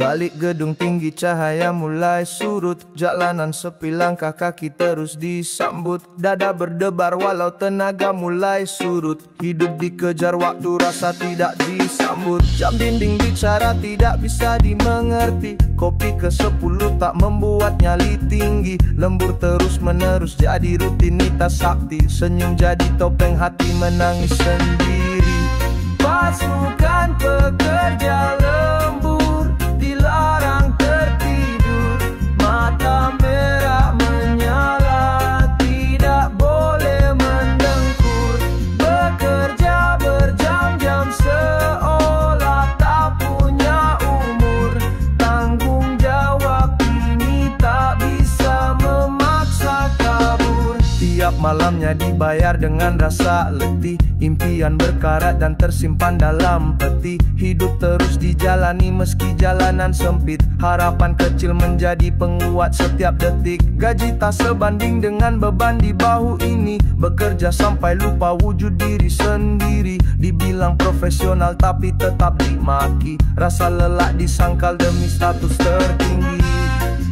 balik gedung tinggi cahaya mulai surut. Jalanan sepi langkah kaki terus disambut. Dada berdebar walau tenaga mulai surut. Hidup dikejar waktu rasa tidak disambut. Jam dinding bicara tidak bisa dimengerti. Kopi ke-10 tak membuat nyali tinggi. Lembur terus menerus jadi rutinitas sakti. Senyum jadi topeng hati menangis sendiri. Pasukan pekerja lembur dilarang tertidur. Mata merah menyala, tidak boleh mendengkur. Bekerja berjam-jam seolah tak punya umur. Tanggung jawab ini tak bisa memaksa kabur. Tiap malamnya dibayar dengan rasa letih. Impian berkarat dan tersimpan dalam peti. Hidup terus dijalani meski jalanan sempit. Harapan kecil menjadi penguat setiap detik. Gaji tak sebanding dengan beban di bahu ini. Bekerja sampai lupa wujud diri sendiri. Dibilang profesional tapi tetap dimaki. Rasa lelah disangkal demi status tertinggi.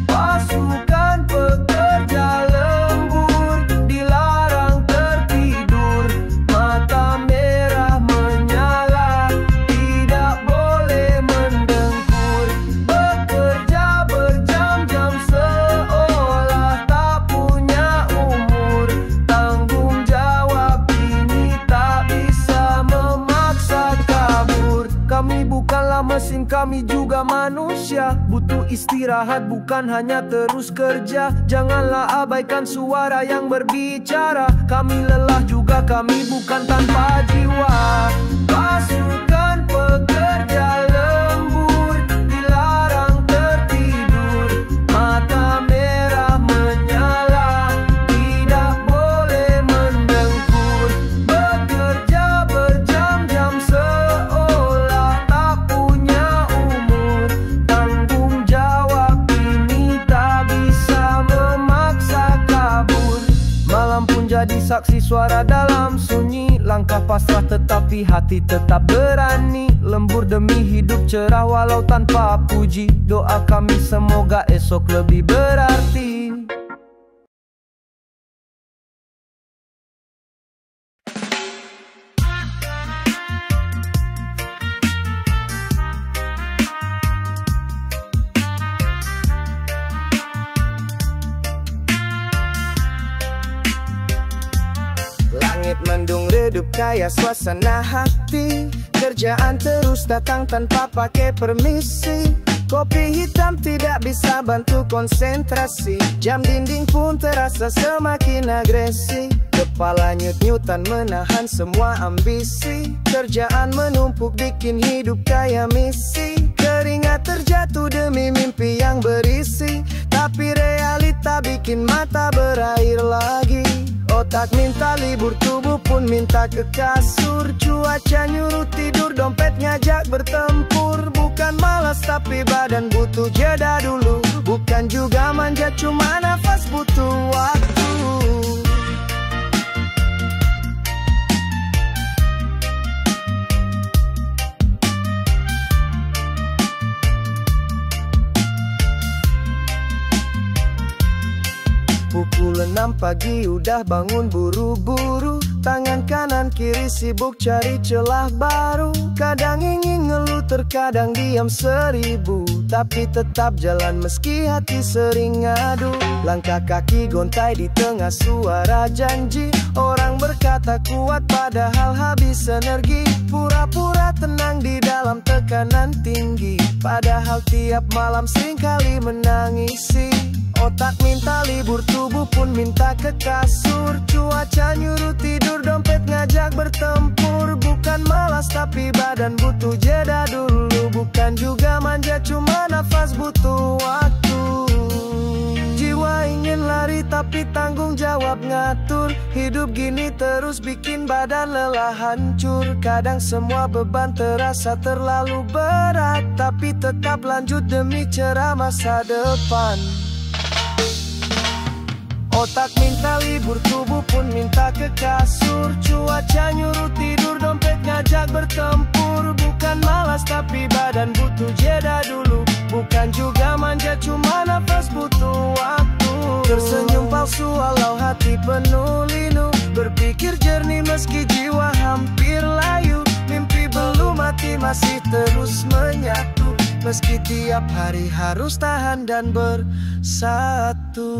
Pasukan pekerja lembur dilarang tertidur. Mata merah menyala, tidak boleh mendengkur. Bekerja berjam-jam seolah tak punya umur. Tanggung jawab ini tak bisa memaksa kabur. Kami bukanlah mesin, kami juga manusia. Butuh istirahat bukan hanya terus kerja. Janganlah abaikan suara yang berbicara. Kami lelah juga, kami bukan tanpa jiwa. Pasukan pekerja lembur dilarang tertidur. Mata merah menyala, tidak boleh mendengkur. Bekerja berjam-jam seolah tak punya umur. Tanggung jawab ini tak bisa memaksa kabur. Malam pun jadi saksi suara dalam sunyi. Langkah pasrah tetapi hati tetap berani. Lembur demi hidup cerah walau tanpa puji. Doa kami semoga esok lebih berarti. Langit mendung redup kayak suasana hati. Kerjaan terus datang tanpa pakai permisi. Kopi hitam tidak bisa bantu konsentrasi. Jam dinding pun terasa semakin agresi. Kepala nyut-nyutan menahan semua ambisi. Kerjaan menumpuk bikin hidup kayak misi. Keringat terjatuh demi mimpi yang berisi. Tapi realita bikin mata berair lagi. Otak minta libur, tubuh pun minta ke kasur. Cuaca nyuruh tidur, dompet ngajak bertempur. Bukan malas tapi badan butuh jeda dulu. Bukan juga manja, cuma nafas butuh waktu. Pukul 6 pagi udah bangun buru-buru. Tangan kanan kiri sibuk cari celah baru. Kadang ingin ngeluh terkadang diam 1000. Tapi tetap jalan meski hati sering ngadu. Langkah kaki gontai di tengah suara janji. Orang berkata kuat padahal habis energi. Pura-pura tenang di dalam tekanan tinggi. Padahal tiap malam seringkali menangisi. Otak minta libur, tubuh pun minta ke kasur. Cuaca nyuruh tidur, dompet ngajak bertempur. Bukan malas tapi badan butuh jeda dulu. Bukan juga manja, cuma nafas butuh waktu. Jiwa ingin lari tapi tanggung jawab ngatur. Hidup gini terus bikin badan lelah hancur. Kadang semua beban terasa terlalu berat. Tapi tetap lanjut demi cerah masa depan. Otak minta libur, tubuh pun minta ke kasur. Cuaca nyuruh tidur, dompet ngajak bertempur. Bukan malas tapi badan butuh jeda dulu. Bukan juga manja, cuma nafas butuh waktu. Tersenyum palsu walau hati penuh linu. Berpikir jernih meski jiwa hampir layu. Mimpi belum mati masih terus menyatu. Meski tiap hari harus tahan dan bersatu.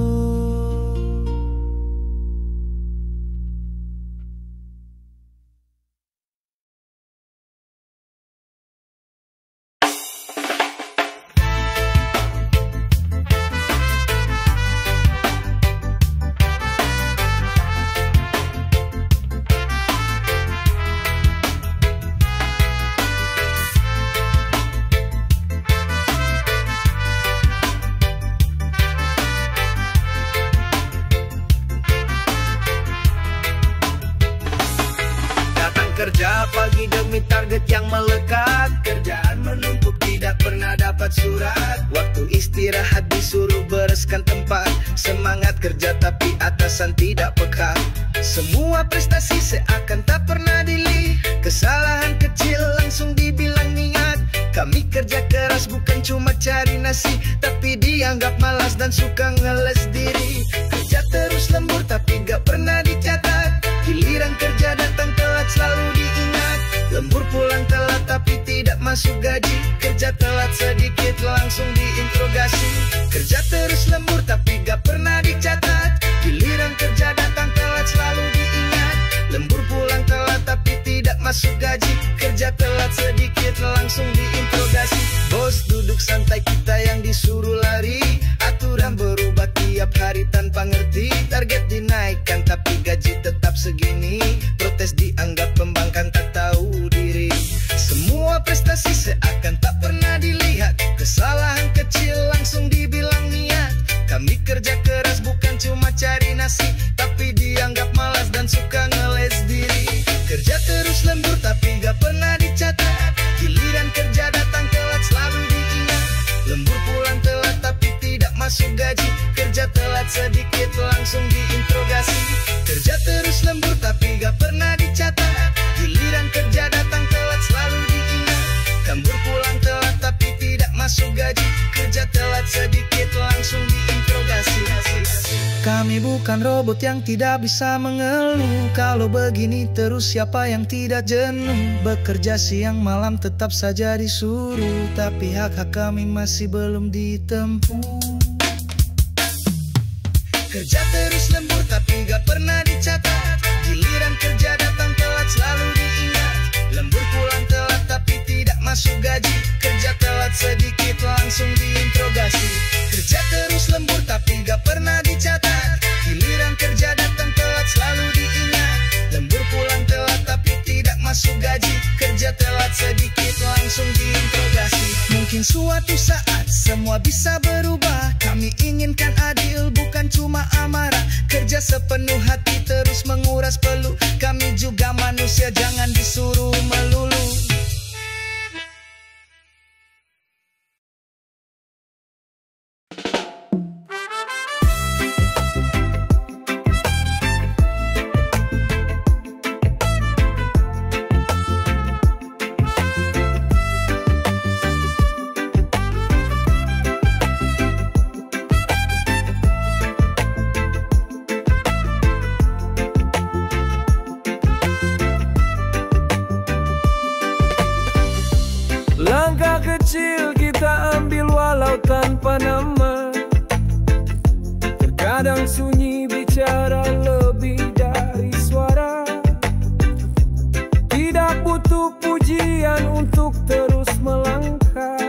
Kerja pagi demi target yang melekat. Kerjaan menumpuk tidak pernah dapat surat. Waktu istirahat disuruh bereskan tempat. Semangat kerja tapi atasan tidak peka. Semua prestasi seakan tak pernah dilihat. Kesalahan kecil langsung dibilang niat. Kami kerja keras bukan cuma cari nasi, tapi dianggap malas dan suka ngeles diri. Kerja terus lembur tapi gak pernah dicatat. Giliran kerja datang telat selalu diingat. Lembur pulang telat tapi tidak masuk gaji. Kerja telat sedikit langsung diinterogasi. Kerja terus lembur tapi gak pernah dicatat. Giliran kerja datang telat selalu diingat. Lembur pulang telat tapi tidak masuk gaji. Kerja telat sedikit langsung diinterogasi. Bos duduk santai, kita yang disuruh lari. Aturan berubah tiap hari tanpa ngerti. Target dinaikkan tapi gaji tetap segini. Protes dianggap pembangkang tak tahu diri. Semua prestasi seakan tak pernah dilihat. Kesalahan kecil langsung dibilang niat. Kami kerja keras bukan cuma cari nasi, tapi dianggap malas dan suka ngeles diri. Kerja terus lembur tapi gak pernah dicatat. Giliran kerja datang telat selalu diingat. Lembur pulang telat tapi tidak masuk gaji. Kerja telat sedikit langsung diinterogasi. Kerja terus lembur tapi gak pernah dicatat. Giliran kerja datang telat selalu diingat. Lembur pulang telat tapi tidak masuk gaji. Kerja telat sedikit langsung diinterogasi. Kami bukan robot yang tidak bisa mengeluh. Kalau begini terus siapa yang tidak jenuh? Bekerja siang malam tetap saja disuruh, tapi hak-hak kami masih belum ditempuh. Kerja terus lembur tapi gak pernah dicatat. Giliran kerja datang telat selalu diingat. Lembur pulang telat tapi tidak masuk gaji. Kerja telat sedikit langsung diinterogasi. Kerja terus lembur tapi gak pernah dicatat. Giliran kerja datang telat selalu diingat. Lembur pulang telat tapi tidak masuk gaji. Kerja telat sedikit langsung diinterogasi. Mungkin suatu saat semua bisa berubah. Kami inginkan adil bukan cuma amarah. Kerja sepenuh hati terus menguras peluh. Kami juga manusia, jangan disuruh melulu. Langkah kecil kita ambil walau tanpa nama. Terkadang sunyi bicara lebih dari suara. Tidak butuh pujian untuk terus melangkah.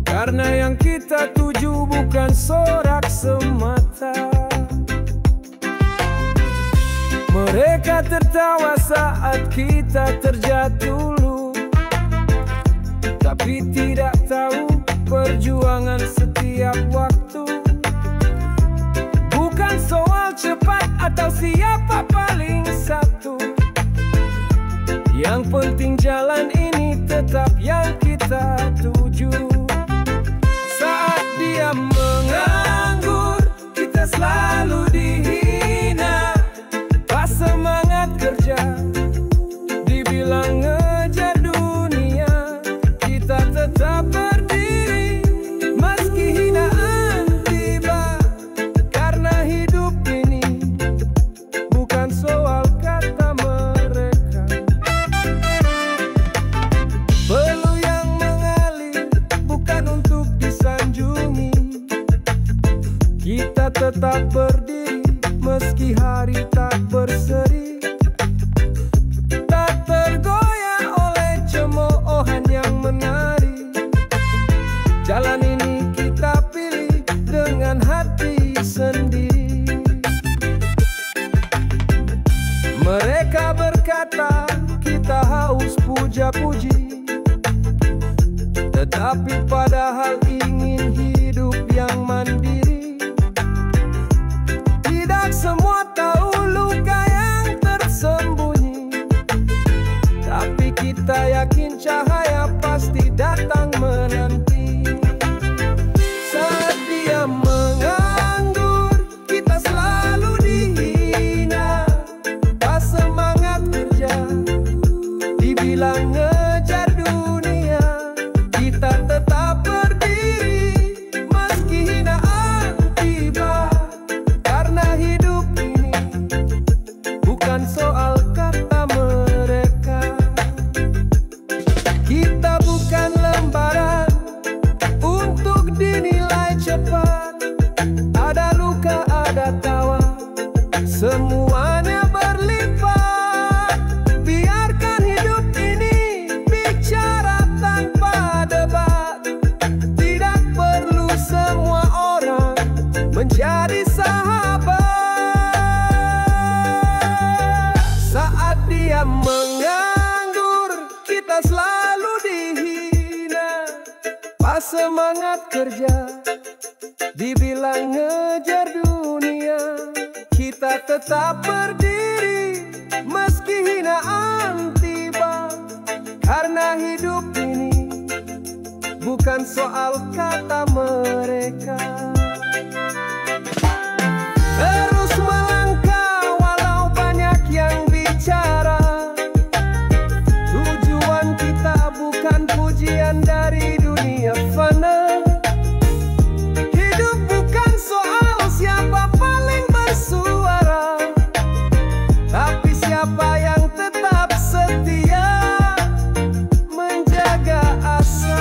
Karena yang kita tuju bukan sorak semata. Mereka tertawa saat kita terjatuh, tapi tidak tahu perjuangan setiap waktu. Bukan soal cepat atau siapa paling satu. Yang penting jalan ini tetap yang kita tuju. Saat dia menganggur, kita selalu dihina. Pas semangat kerja, dibilang ngejar dunia. Kita tetap berdiri. tetap berdiri meski hari tak berseri, tak tergoyah oleh cemoohan yang menari. Jalan ini kita pilih dengan hati sendiri. Mereka berkata kita haus puja-puji, tetapi padahal ingin hidup yang mandiri. Tidak semua tahu luka yang tersembunyi, tapi kita yakin cahaya pasti datang menanti. Saat dia menganggur, kita selalu dihina. Pas semangat kerja, dibilang ngejar dunia, kita tetap berdiri meski hinaan tiba. Karena hidup ini bukan soal kata mereka. Kita bukan lembaran untuk dinilai cepat. Ada luka, ada tawa, semuanya berlipat. Biarkan hidup ini bicara tanpa debat. Tidak perlu semua orang menjadi sahabat. Saat dia menganggur, kita selalu dihina. Pas semangat kerja, dibilang ngejar dunia, kita tetap berdiri meski hinaan tiba. Karena hidup ini bukan soal kata mereka. Terus melangkah walau banyak yang bicara. Tujuan kita bukan pujian dari dunia fana. Hidup bukan soal siapa paling bersuara, tapi siapa yang tetap setia menjaga asa.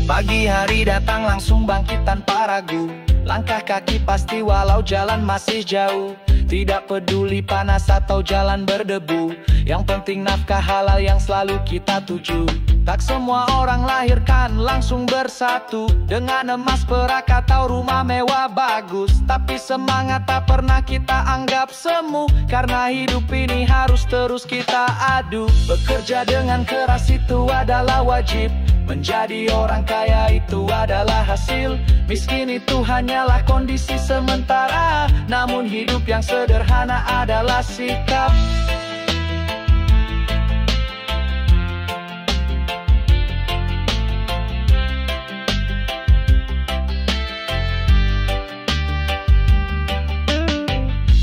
Pagi hari datang langsung bangkit tanpa ragu. Langkah kaki pasti walau jalan masih jauh. Tidak peduli panas atau jalan berdebu, yang penting nafkah halal yang selalu kita tuju. Tak semua orang lahirkan langsung bersatu dengan emas, perak atau rumah mewah bagus. Tapi semangat tak pernah kita anggap semu, karena hidup ini harus terus kita adu. Bekerja dengan keras itu adalah wajib, menjadi orang kaya itu adalah hasil. Miskin itu hanyalah kondisi sementara, namun hidup yang sederhana adalah sikap.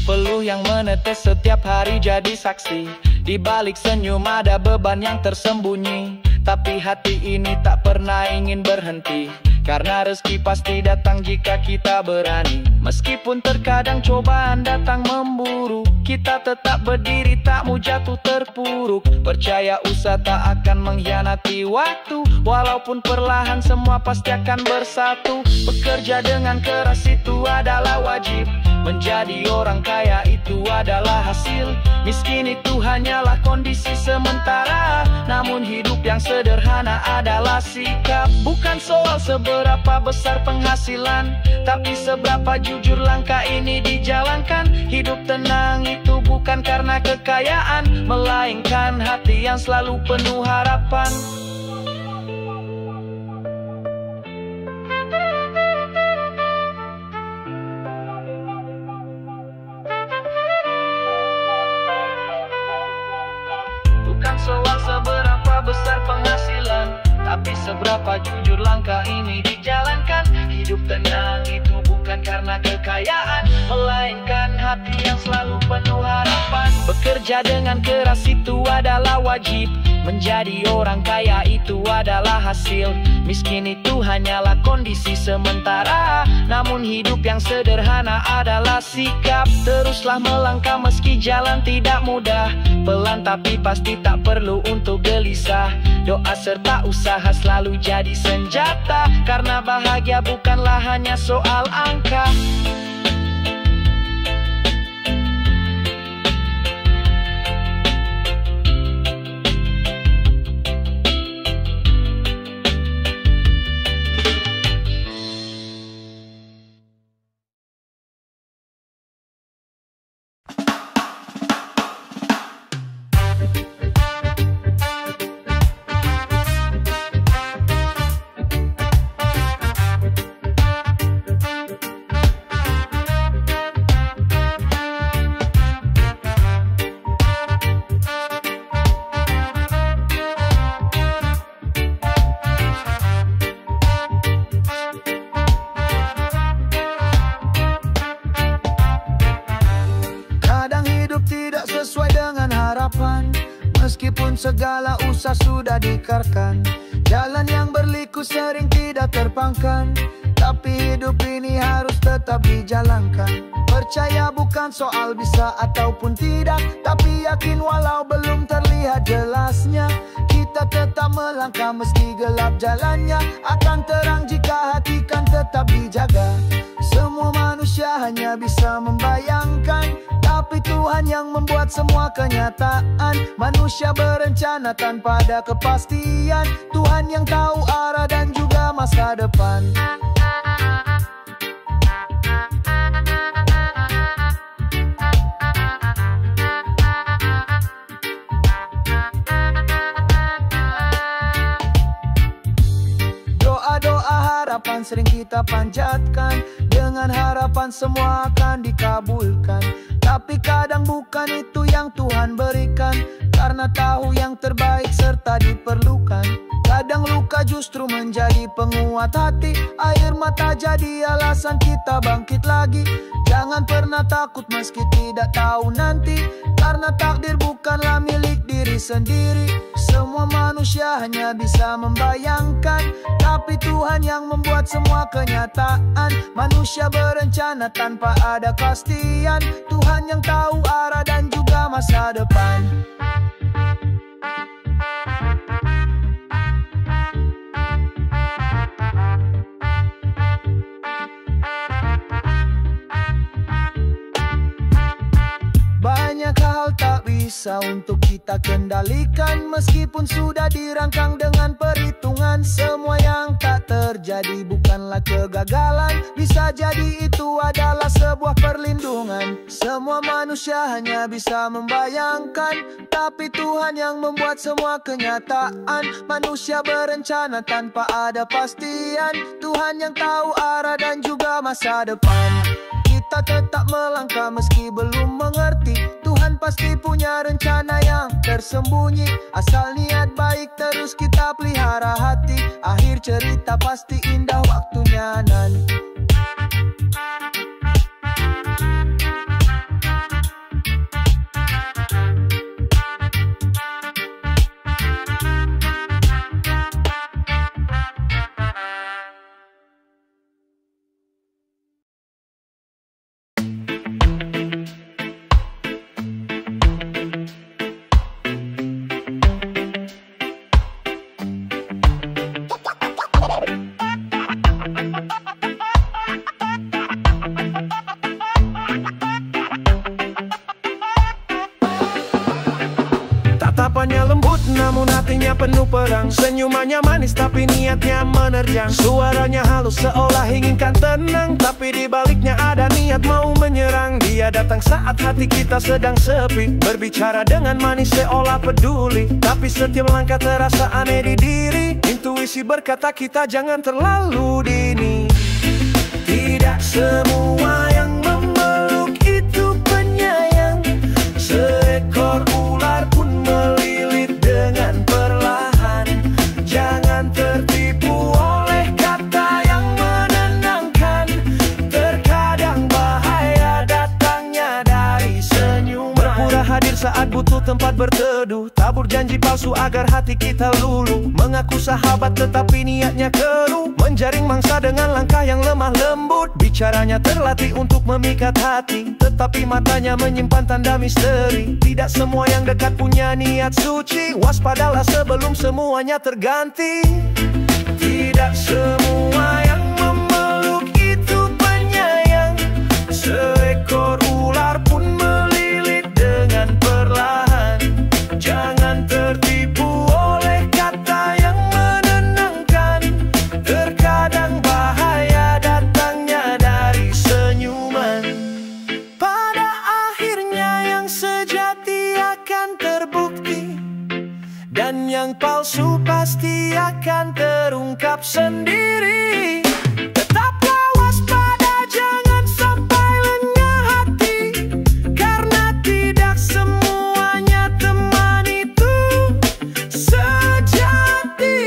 Peluh yang menetes setiap hari jadi saksi. Di balik senyum ada beban yang tersembunyi, tapi hati ini tak pernah ingin berhenti, karena rezeki pasti datang jika kita berani. Meskipun terkadang cobaan datang memburu, kita tetap berdiri tak mau jatuh terpuruk. Percaya usaha tak akan mengkhianati waktu, walaupun perlahan semua pasti akan bersatu. Bekerja dengan keras itu adalah wajib, menjadi orang kaya itu adalah hasil. Miskin itu hanyalah kondisi sementara, namun hidup yang sederhana adalah sikap. Bukan soal seberapa besar penghasilan, tapi seberapa jujur langkah ini dijalankan. Hidup tenang itu bukan karena kekayaan, melainkan hati yang selalu penuh harapan. Tapi seberapa jujur langkah ini dijalankan? Hidup tenang itu bukan karena kekayaan, melainkan hati yang selalu penuh harapan. Bekerja dengan keras itu adalah wajib, menjadi orang kaya itu adalah hasil. Miskin itu hanyalah kondisi sementara, namun hidup yang sederhana adalah sikap. Teruslah melangkah meski jalan tidak mudah, pelan tapi pasti tak perlu untuk gelisah. Doa serta usaha selalu jadi senjata, karena bahagia bukanlah hanya soal angka. Meskipun segala usaha sudah dikarkan, jalan yang berliku sering tidak terpangkan, tapi hidup ini harus tetap dijalankan. Percaya bukan soal bisa ataupun tidak, tapi yakin walau belum terlihat jelasnya. Kita tetap melangkah meski gelap jalannya, akan terang jika hati kan tetap dijaga. Semua manusia hanya bisa membayangkan, tapi Tuhan yang membuat semua kenyataan. Manusia berencana tanpa ada kepastian, Tuhan yang tahu arah dan juga masa depan. Doa-doa harapan sering kita panjatkan, dengan harapan semua akan dikabulkan. Tapi kadang bukan itu yang Tuhan berikan, karena tahu yang terbaik serta diperlukan. Kadang luka justru menjadi penguat hati, air mata jadi alasan kita bangkit lagi. Jangan pernah takut meski tidak tahu nanti, karena takdir bukanlah milik diri sendiri. Semua manusia hanya bisa membayangkan, tapi Tuhan yang membuat semua kenyataan. Manusia berencana tanpa ada kepastian, Tuhan yang tahu arah dan juga masa depan. Banyak hal tak bisa untuk kita kendalikan, meskipun sudah dirancang dengan perhitungan. Semua yang tak terjadi bukanlah kegagalan, bisa jadi itu adalah sebuah perlindungan. Semua manusia hanya bisa membayangkan, tapi Tuhan yang membuat semua kenyataan. Manusia berencana tanpa ada pastian, Tuhan yang tahu arah dan juga masa depan. Kita tetap melangkah meski belum mengerti, Tuhan pasti punya rencana yang tersembunyi. Asal niat baik terus kita pelihara hati, akhir cerita pasti indah waktunya nanti. Tatapannya lembut namun hatinya penuh perang, senyumannya manis tapi niatnya menerjang. Suaranya halus seolah inginkan tenang, tapi di baliknya ada niat mau menyerang. Dia datang saat hati kita sedang sepi, berbicara dengan manis seolah peduli, tapi setiap langkah terasa aneh di diri. Intuisi berkata kita jangan terlalu dini. Tidak semua yang memeluk itu penyayang, seekor ular pun melilit dengan perlahan. Jangan berteduh, tabur janji palsu agar hati kita luluh. Mengaku sahabat tetapi niatnya keruh, menjaring mangsa dengan langkah yang lemah lembut. Bicaranya terlatih untuk memikat hati, tetapi matanya menyimpan tanda misteri. Tidak semua yang dekat punya niat suci, waspadalah sebelum semuanya terganti. Tidak semua yang memeluk itu penyayang, seekor ular pun melilit dengan perlahan. Jangan tertipu oleh kata yang menenangkan, terkadang bahaya datangnya dari senyuman. Pada akhirnya yang sejati akan terbukti, dan yang palsu pasti akan terungkap sendiri. Tetaplah waspada, jangan sampai lengah hati, karena tidak semuanya teman itu sejati.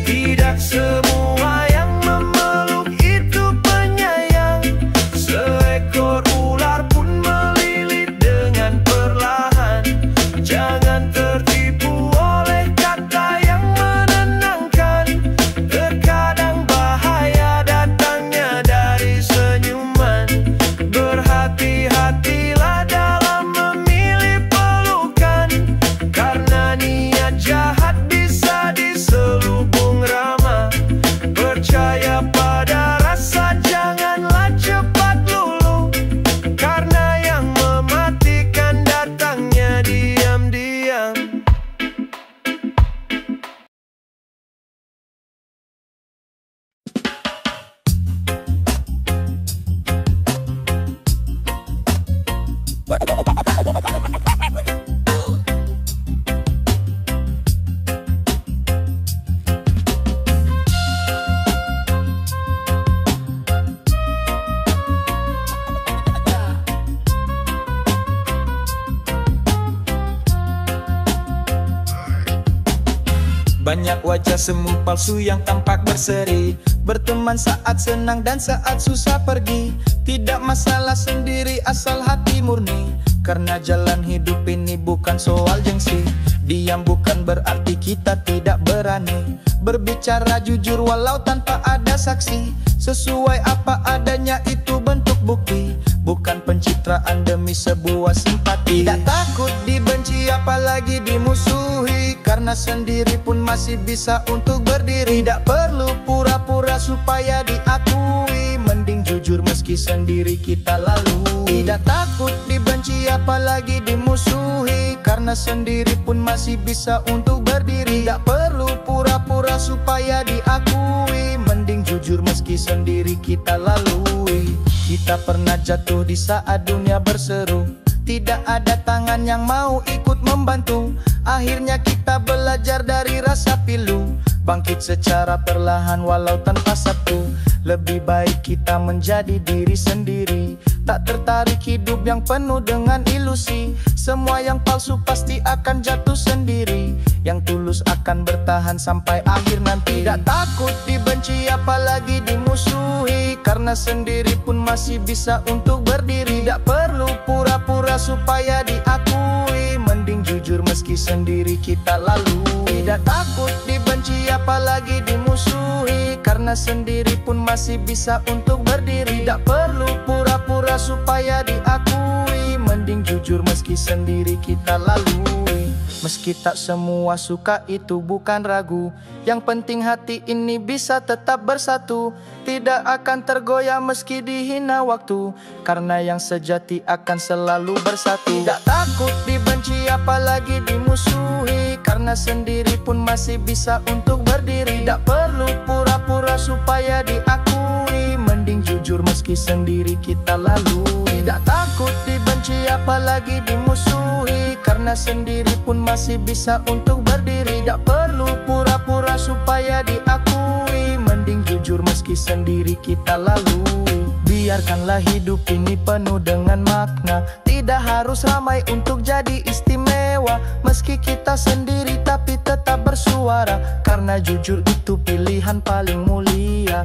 Tidak semua yang memeluk itu penyayang, seekor ular pun melilit dengan perlahan. Jangan tertipu oleh kata yang menenangkan, terkadang bahaya datangnya dari senyuman. Berhati-hatilah dalam memilih pelukan, karena niat jahat bisa diselubung ramah. Percaya pada rasa, janganlah cepat luluh, karena yang mematikan datangnya diam-diam. Banyak wajah semu palsu yang tampak berseri, berteman saat senang dan saat susah pergi. Tidak masalah sendiri asal hati murni, karena jalan hidup ini bukan soal gengsi. Diam bukan berarti kita tidak berani, berbicara jujur walau tanpa ada saksi. Sesuai apa adanya itu bentuk bukti, bukan pencitraan demi sebuah simpati. Tidak takut dibenci apalagi dimusuhi, karena sendiri pun masih bisa untuk berdiri. Tidak perlu pura-pura supaya diakui, mending jujur meski sendiri kita lalui. Tidak takut dibenci apalagi dimusuhi, karena sendiri pun masih bisa untuk berdiri. Tidak perlu pura-pura supaya diakui, mending jujur meski sendiri kita lalui. Kita pernah jatuh di saat dunia berseru, tidak ada tangan yang mau ikut membantu. Akhirnya kita belajar dari rasa pilu, bangkit secara perlahan walau tanpa sabtu. Lebih baik kita menjadi diri sendiri, tak tertarik hidup yang penuh dengan ilusi. Semua yang palsu pasti akan jatuh sendiri, yang tulus akan bertahan sampai akhir nanti. Tidak takut dibenci apalagi dimusuhi, karena sendiri pun masih bisa untuk berdiri. Tidak perlu pura-pura supaya diakui, mending jujur meski sendiri kita lalui. Tidak takut dibenci apalagi dimusuhi, karena sendiri pun masih bisa untuk berdiri. Tidak perlu pura-pura supaya diakui, mending jujur meski sendiri kita lalui. Meski tak semua suka itu bukan ragu, yang penting hati ini bisa tetap bersatu. Tidak akan tergoyah meski dihina waktu, karena yang sejati akan selalu bersatu. Tidak takut dibenci apalagi dimusuhi, karena sendiri pun masih bisa untuk berdiri. Tidak perlu pura-pura supaya diakui, mending jujur meski sendiri kita lalui. Tidak takut dibenci apalagi dimusuhi, karena sendiri pun masih bisa untuk berdiri. Tak perlu pura-pura supaya diakui, mending jujur meski sendiri kita lalui. Biarkanlah hidup ini penuh dengan makna, tidak harus ramai untuk jadi istimewa. Meski kita sendiri tapi tetap bersuara, karena jujur itu pilihan paling mulia.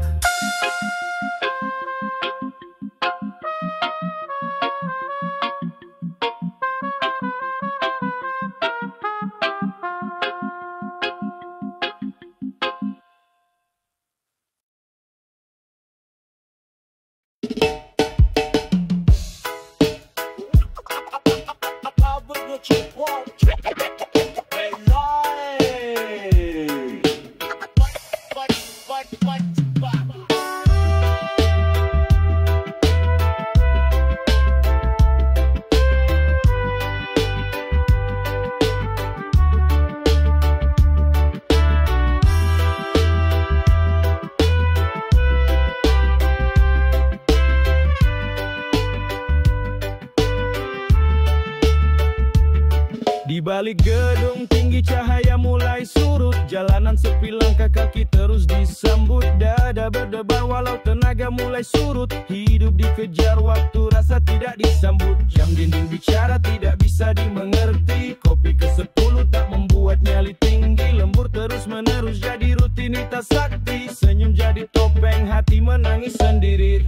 balik gedung tinggi cahaya mulai surut. Jalanan sepi langkah kaki terus disambut. Dada berdebar walau tenaga mulai surut. Hidup dikejar waktu rasa tidak disambut. Jam dinding bicara tidak bisa dimengerti. Kopi ke-10 tak membuat nyali tinggi. Lembur terus menerus jadi rutinitas sakti. Senyum jadi topeng hati menangis sendiri.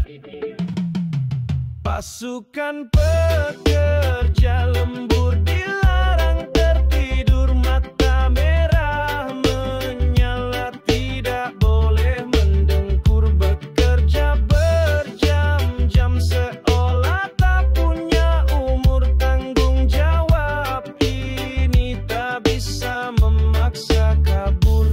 Pasukan pekerja lembur dilarang tertidur. Mata merah menyala tidak boleh mendengkur. Bekerja berjam-jam seolah tak punya umur. Tanggung jawab ini tak bisa memaksa kabur.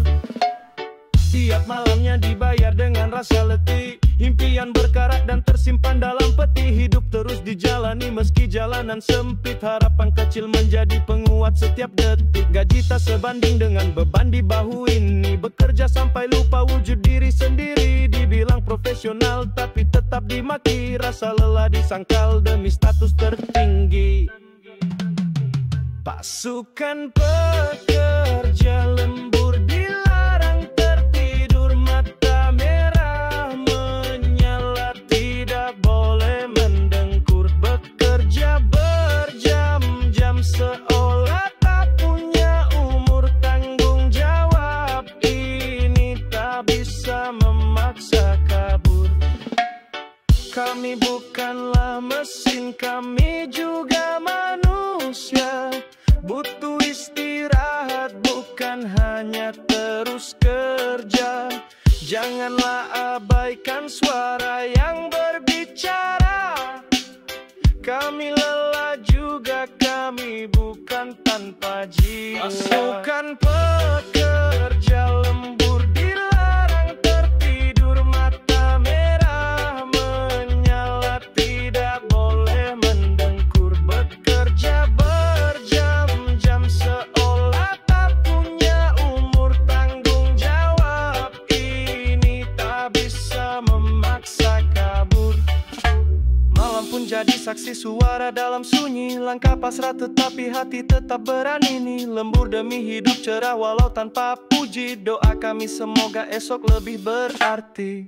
Tiap malamnya dibayar dengan rasa letih. Impian berkarat dan tersimpan dalam peti. Hidup terus dijalani meski jalanan sempit. Harapan kecil menjadi penguat setiap detik. Gaji tak sebanding dengan beban di bahu ini. Bekerja sampai lupa wujud diri sendiri. Dibilang profesional tapi tetap dimaki. Rasa lelah disangkal demi status tertinggi. Pasukan pekerja lembur dilarang tertidur. Mata merah menyala tidak boleh mendengkur. Bekerja berjam-jam seolah tak punya umur. Tanggung jawab ini tak bisa memaksa kabur. Kami bukanlah mesin, kami juga manusia. Butuh istirahat bukan hanya terus kerja. Janganlah abaikan suara yang berbicara. Kami lelah juga, kami bukan tanpa jiwa. Pasukan pekerja lembur dilarang tertidur. Mata merah menyala tidak boleh mendengkur. Bekerja berjam-jam seolah tak punya umur. Tanggung jawab ini tak bisa memaksa kabur. Malam pun jadi saksi suara dalam sunyi. Langkah pasrah tetapi hati tetap berani nih. Lembur demi hidup cerah walau tanpa puji. Doa kami semoga esok lebih berarti.